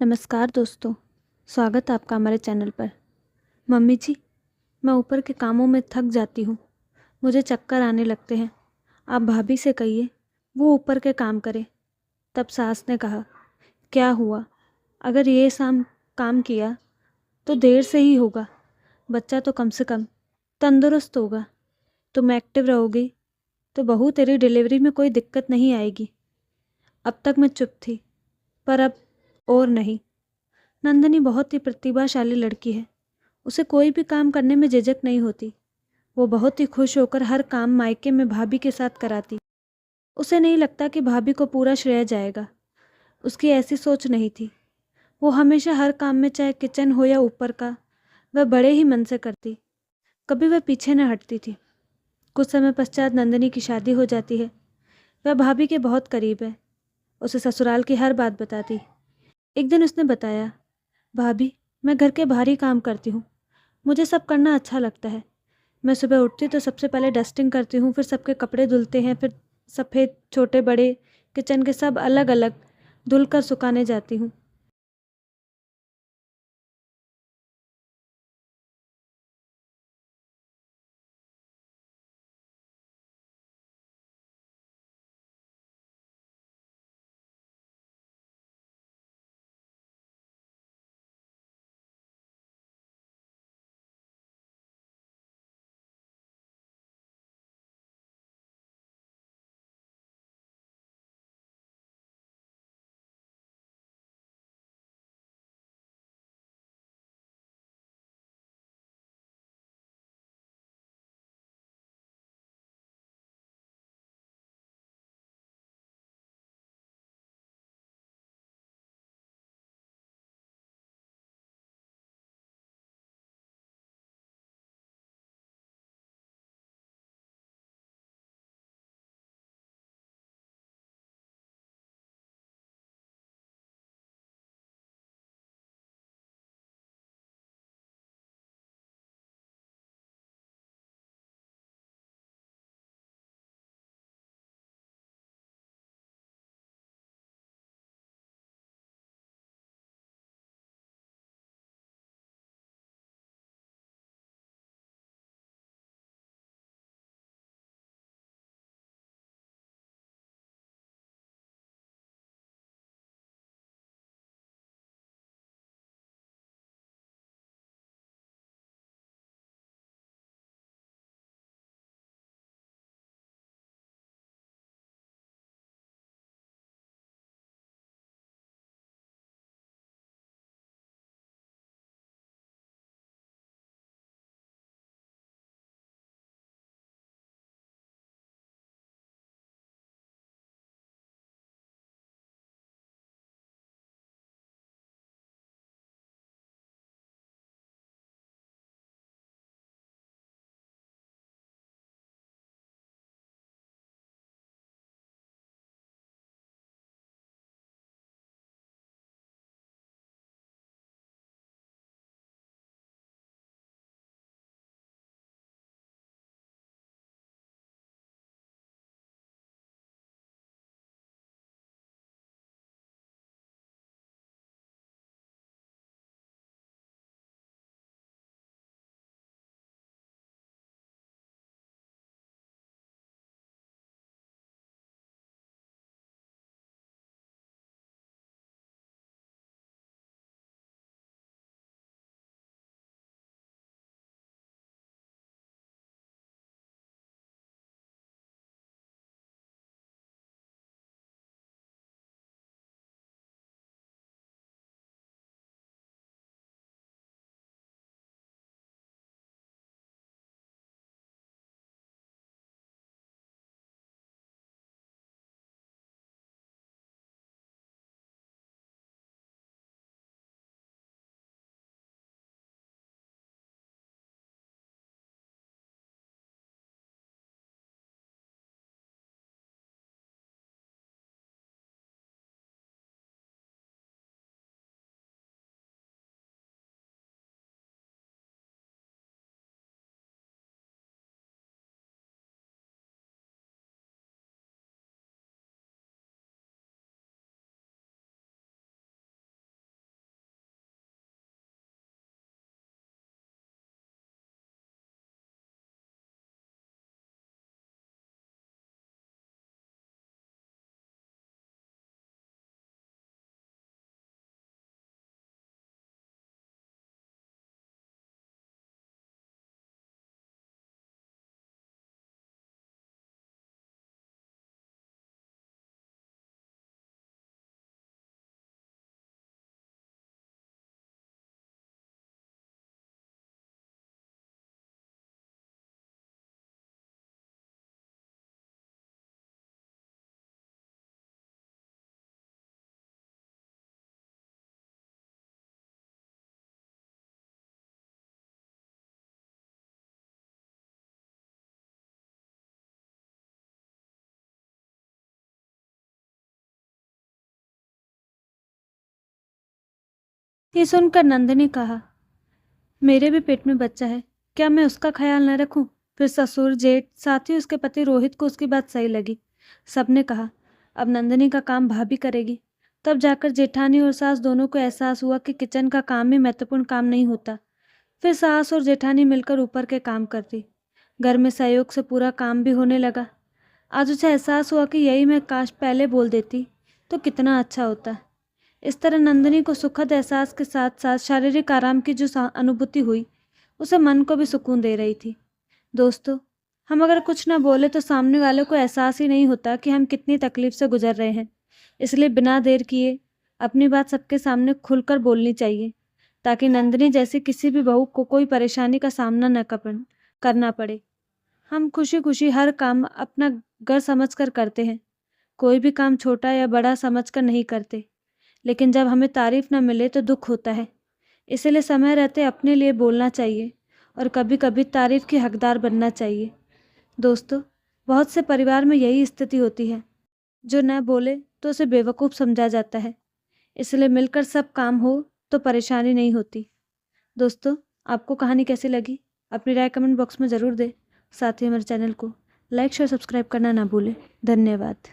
नमस्कार दोस्तों, स्वागत है आपका हमारे चैनल पर। मम्मी जी, मैं ऊपर के कामों में थक जाती हूँ, मुझे चक्कर आने लगते हैं। आप भाभी से कहिए वो ऊपर के काम करे। तब सास ने कहा, क्या हुआ, अगर ये शाम काम किया तो देर से ही होगा, बच्चा तो कम से कम तंदुरुस्त होगा। तुम एक्टिव रहोगी तो बहू तेरी डिलीवरी में कोई दिक्कत नहीं आएगी। अब तक मैं चुप थी, पर अब और नहीं। नंदनी बहुत ही प्रतिभाशाली लड़की है, उसे कोई भी काम करने में झिझक नहीं होती। वो बहुत ही खुश होकर हर काम मायके में भाभी के साथ कराती। उसे नहीं लगता कि भाभी को पूरा श्रेय जाएगा। उसकी ऐसी सोच नहीं थी। वो हमेशा हर काम में, चाहे किचन हो या ऊपर का, वह बड़े ही मन से करती। कभी वह पीछे न हटती थी। कुछ समय पश्चात नंदनी की शादी हो जाती है। वह भाभी के बहुत करीब है, उसे ससुराल की हर बात बताती। एक दिन उसने बताया, भाभी, मैं घर के भारी काम करती हूँ, मुझे सब करना अच्छा लगता है। मैं सुबह उठती तो सबसे पहले डस्टिंग करती हूँ, फिर सबके कपड़े धुलते हैं, फिर सफ़ेद छोटे बड़े किचन के सब अलग अलग धुल कर सुखाने जाती हूँ। ये सुनकर नंदिनी कहा, मेरे भी पेट में बच्चा है, क्या मैं उसका ख्याल न रखूं? फिर ससुर, जेठ, साथ ही उसके पति रोहित को उसकी बात सही लगी। सबने कहा, अब नंदिनी का काम भाभी करेगी। तब जाकर जेठानी और सास दोनों को एहसास हुआ कि किचन का काम ही महत्वपूर्ण काम नहीं होता। फिर सास और जेठानी मिलकर ऊपर के काम करती। घर में सहयोग से पूरा काम भी होने लगा। आज उसे एहसास हुआ कि यही मैं काश पहले बोल देती तो कितना अच्छा होता। इस तरह नंदिनी को सुखद एहसास के साथ साथ शारीरिक आराम की जो अनुभूति हुई, उसे मन को भी सुकून दे रही थी। दोस्तों, हम अगर कुछ ना बोले तो सामने वाले को एहसास ही नहीं होता कि हम कितनी तकलीफ से गुजर रहे हैं। इसलिए बिना देर किए अपनी बात सबके सामने खुलकर बोलनी चाहिए, ताकि नंदिनी जैसी किसी भी बहू को कोई परेशानी का सामना न करना पड़े। हम खुशी खुशी हर काम अपना घर समझकर करते हैं। कोई भी काम छोटा या बड़ा समझकर नहीं करते, लेकिन जब हमें तारीफ न मिले तो दुख होता है। इसलिए समय रहते अपने लिए बोलना चाहिए और कभी कभी तारीफ के हकदार बनना चाहिए। दोस्तों, बहुत से परिवार में यही स्थिति होती है, जो न बोले तो उसे बेवकूफ़ समझा जाता है। इसलिए मिलकर सब काम हो तो परेशानी नहीं होती। दोस्तों, आपको कहानी कैसी लगी? अपनी राय कमेंट बॉक्स में ज़रूर दें। साथ ही हमारे चैनल को लाइक शेयर सब्सक्राइब करना ना भूलें। धन्यवाद।